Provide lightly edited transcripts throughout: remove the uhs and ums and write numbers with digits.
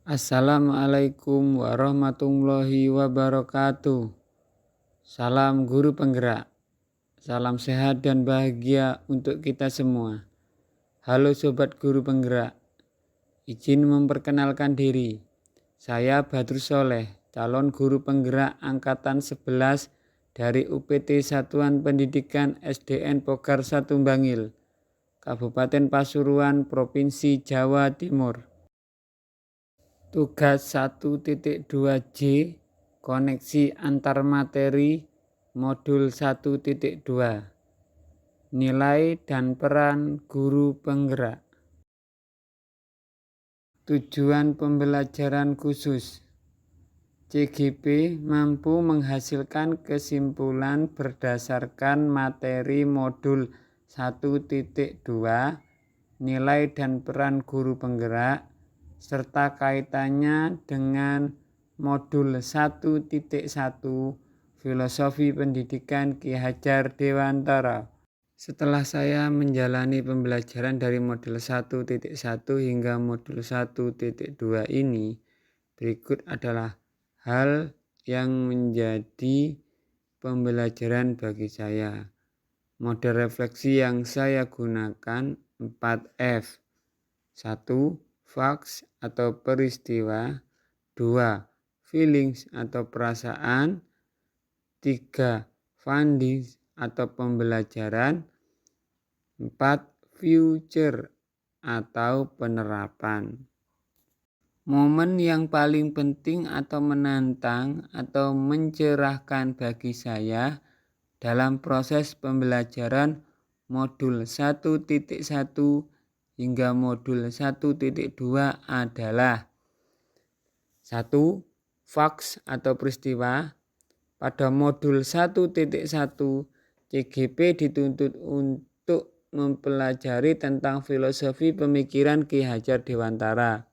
Assalamualaikum warahmatullahi wabarakatuh. Salam guru penggerak. Salam sehat dan bahagia untuk kita semua. Halo sobat guru penggerak. Izin memperkenalkan diri. Saya Badrus Soleh, calon guru penggerak angkatan 11 dari UPT Satuan Pendidikan SDN Pogar 1 Bangil, Kabupaten Pasuruan, Provinsi Jawa Timur. Tugas 1.2J Koneksi antar materi modul 1.2 Nilai dan peran guru penggerak. Tujuan pembelajaran khusus. CGP mampu menghasilkan kesimpulan berdasarkan materi modul 1.2 nilai dan peran guru penggerak serta kaitannya dengan modul 1.1 Filosofi Pendidikan Ki Hajar Dewantara. Setelah saya menjalani pembelajaran dari modul 1.1 hingga modul 1.2 ini, berikut adalah hal yang menjadi pembelajaran bagi saya. Model refleksi yang saya gunakan 4F. 1. Facts atau peristiwa. 2. Feelings atau perasaan. 3. Findings atau pembelajaran. 4. Future atau penerapan. Momen yang paling penting atau menantang atau mencerahkan bagi saya dalam proses pembelajaran modul 1.1 hingga modul 1.2 adalah 1. Facts atau peristiwa. Pada modul 1.1 CGP dituntut untuk mempelajari tentang filosofi pemikiran Ki Hajar Dewantara.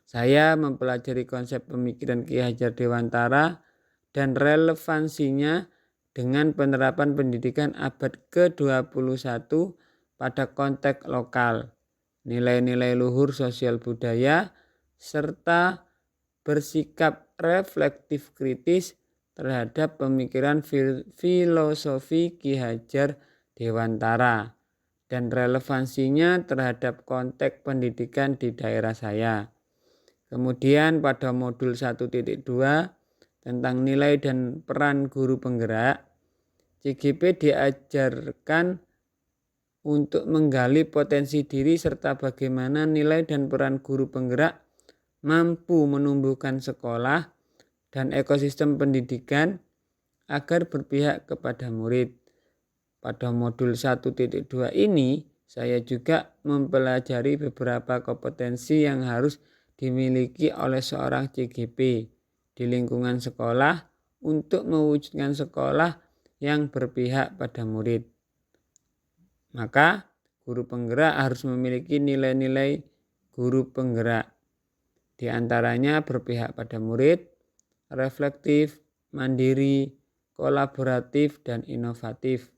Saya mempelajari konsep pemikiran Ki Hajar Dewantara dan relevansinya dengan penerapan pendidikan abad ke-21 pada konteks lokal, nilai-nilai luhur sosial budaya, serta bersikap reflektif kritis terhadap pemikiran filosofi Ki Hajar Dewantara dan relevansinya terhadap konteks pendidikan di daerah saya. Kemudian pada modul 1.2 tentang nilai dan peran guru penggerak, CGP diajarkan untuk menggali potensi diri serta bagaimana nilai dan peran guru penggerak mampu menumbuhkan sekolah dan ekosistem pendidikan agar berpihak kepada murid. Pada modul 1.2 ini, saya juga mempelajari beberapa kompetensi yang harus dimiliki oleh seorang CGP di lingkungan sekolah untuk mewujudkan sekolah yang berpihak pada murid. Maka guru penggerak harus memiliki nilai-nilai guru penggerak. Di antaranya berpihak pada murid, reflektif, mandiri, kolaboratif, dan inovatif.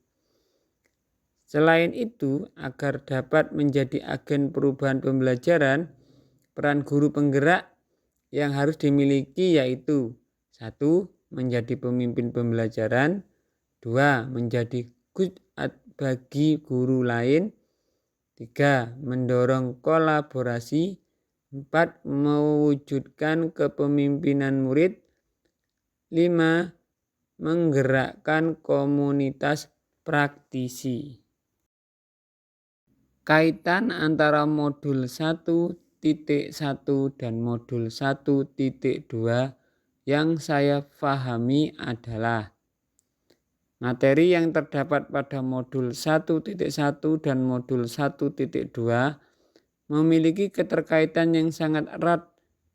Selain itu, agar dapat menjadi agen perubahan pembelajaran, peran guru penggerak yang harus dimiliki yaitu 1. Menjadi pemimpin pembelajaran. 2. Menjadi good bagi guru lain. 3. Mendorong kolaborasi. 4. Mewujudkan kepemimpinan murid. 5. Menggerakkan komunitas praktisi. Kaitan antara modul 1.1 dan modul 1.2 yang saya pahami adalah materi yang terdapat pada modul 1.1 dan modul 1.2 memiliki keterkaitan yang sangat erat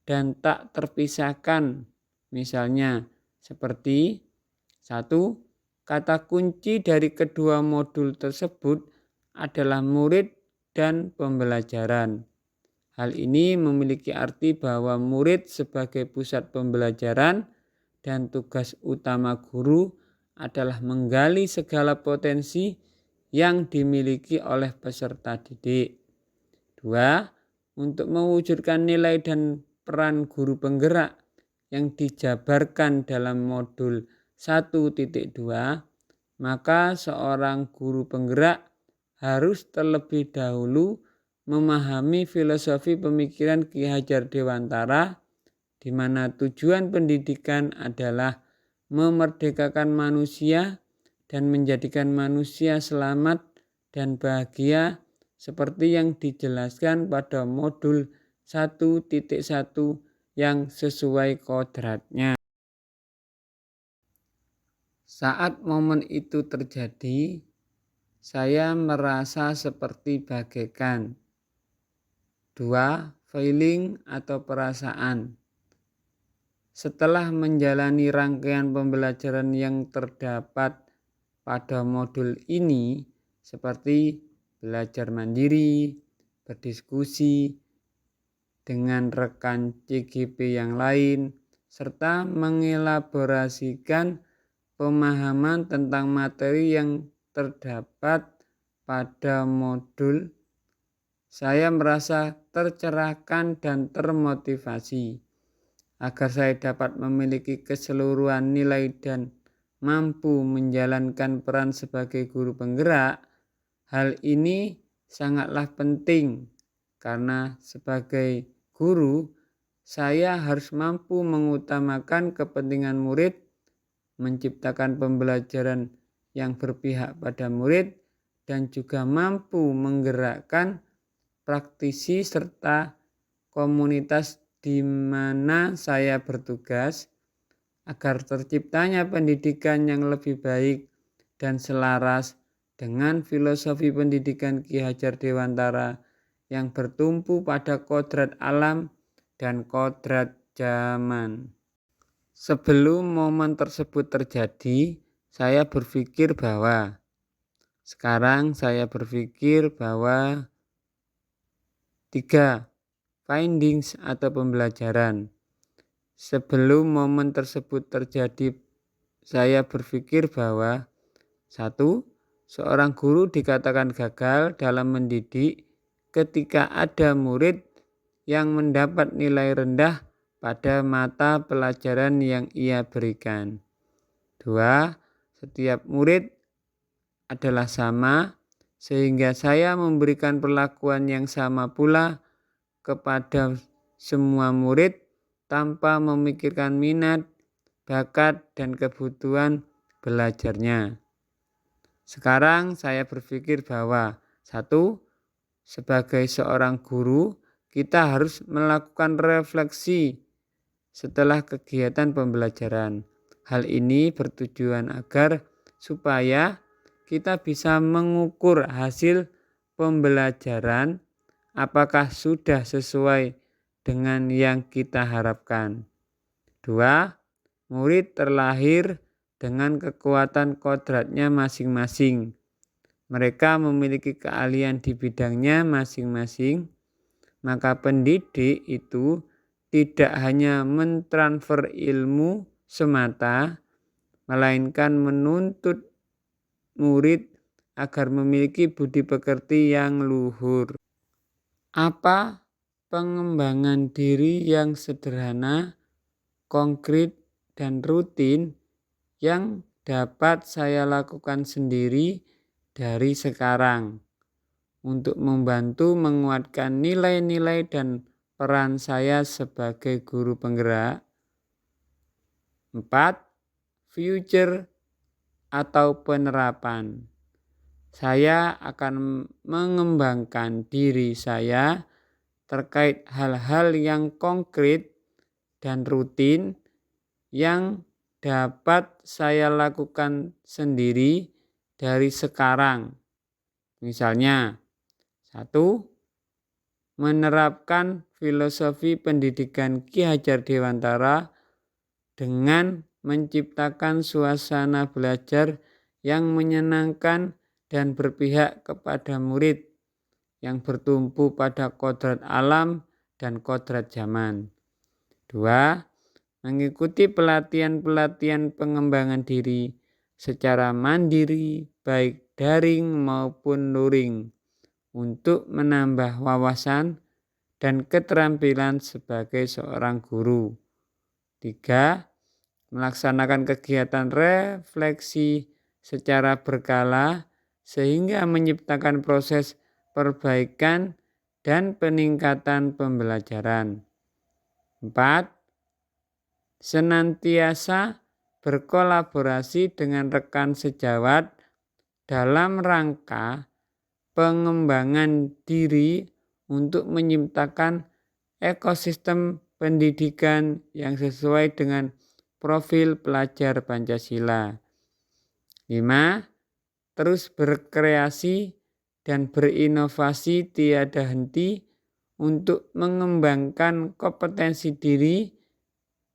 dan tak terpisahkan. Misalnya seperti 1. Kata kunci dari kedua modul tersebut adalah murid dan pembelajaran. Hal ini memiliki arti bahwa murid sebagai pusat pembelajaran dan tugas utama guru adalah menggali segala potensi yang dimiliki oleh peserta didik. 2. Untuk mewujudkan nilai dan peran guru penggerak yang dijabarkan dalam modul 1.2, maka seorang guru penggerak harus terlebih dahulu memahami filosofi pemikiran Ki Hajar Dewantara, di mana tujuan pendidikan adalah memerdekakan manusia dan menjadikan manusia selamat dan bahagia seperti yang dijelaskan pada modul 1.1 yang sesuai kodratnya. Saat momen itu terjadi, saya merasa seperti bagaikan 2 feeling atau perasaan. Setelah menjalani rangkaian pembelajaran yang terdapat pada modul ini, seperti belajar mandiri, berdiskusi dengan rekan CGP yang lain, serta mengelaborasikan pemahaman tentang materi yang terdapat pada modul, saya merasa tercerahkan dan termotivasi agar saya dapat memiliki keseluruhan nilai dan mampu menjalankan peran sebagai guru penggerak. Hal ini sangatlah penting karena sebagai guru saya harus mampu mengutamakan kepentingan murid, menciptakan pembelajaran yang berpihak pada murid, dan juga mampu menggerakkan praktisi serta komunitas di mana saya bertugas agar terciptanya pendidikan yang lebih baik dan selaras dengan filosofi pendidikan Ki Hajar Dewantara yang bertumpu pada kodrat alam dan kodrat zaman. Sebelum momen tersebut terjadi, saya berpikir bahwa 3 findings atau pembelajaran. Sebelum momen tersebut terjadi, saya berpikir bahwa 1. Seorang guru dikatakan gagal dalam mendidik ketika ada murid yang mendapat nilai rendah pada mata pelajaran yang ia berikan. 2. Setiap murid adalah sama, sehingga saya memberikan perlakuan yang sama pula kepada semua murid tanpa memikirkan minat, bakat, dan kebutuhan belajarnya. Sekarang saya berpikir bahwa 1. Sebagai seorang guru, kita harus melakukan refleksi setelah kegiatan pembelajaran. Hal ini bertujuan agar supaya kita bisa mengukur hasil pembelajaran apakah sudah sesuai dengan yang kita harapkan. 2. Murid terlahir dengan kekuatan kodratnya masing-masing. Mereka memiliki keahlian di bidangnya masing-masing, maka pendidik itu tidak hanya mentransfer ilmu semata, melainkan menuntut murid agar memiliki budi pekerti yang luhur. Apa pengembangan diri yang sederhana, konkret, dan rutin yang dapat saya lakukan sendiri dari sekarang untuk membantu menguatkan nilai-nilai dan peran saya sebagai guru penggerak? 4. Future atau penerapan. Saya akan mengembangkan diri saya terkait hal-hal yang konkret dan rutin yang dapat saya lakukan sendiri dari sekarang. Misalnya, 1. Menerapkan filosofi pendidikan Ki Hajar Dewantara dengan menciptakan suasana belajar yang menyenangkan dan berpihak kepada murid yang bertumpu pada kodrat alam dan kodrat zaman. 2. Mengikuti pelatihan-pelatihan pengembangan diri secara mandiri, baik daring maupun luring, untuk menambah wawasan dan keterampilan sebagai seorang guru. 3. Melaksanakan kegiatan refleksi secara berkala sehingga menciptakan proses perbaikan dan peningkatan pembelajaran. 4. Senantiasa berkolaborasi dengan rekan sejawat dalam rangka pengembangan diri untuk menciptakan ekosistem pendidikan yang sesuai dengan profil pelajar Pancasila. 5. Terus berkreasi dan berinovasi tiada henti untuk mengembangkan kompetensi diri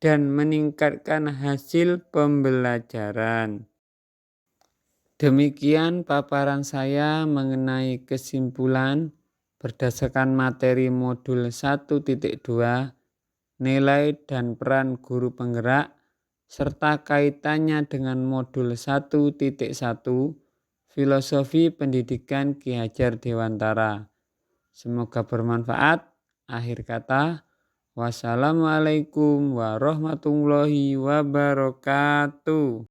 dan meningkatkan hasil pembelajaran. Demikian paparan saya mengenai kesimpulan berdasarkan materi modul 1.2 nilai dan peran guru penggerak serta kaitannya dengan modul 1.1 filosofi pendidikan Ki Hajar Dewantara. Semoga bermanfaat. Akhir kata, wassalamualaikum warahmatullahi wabarakatuh.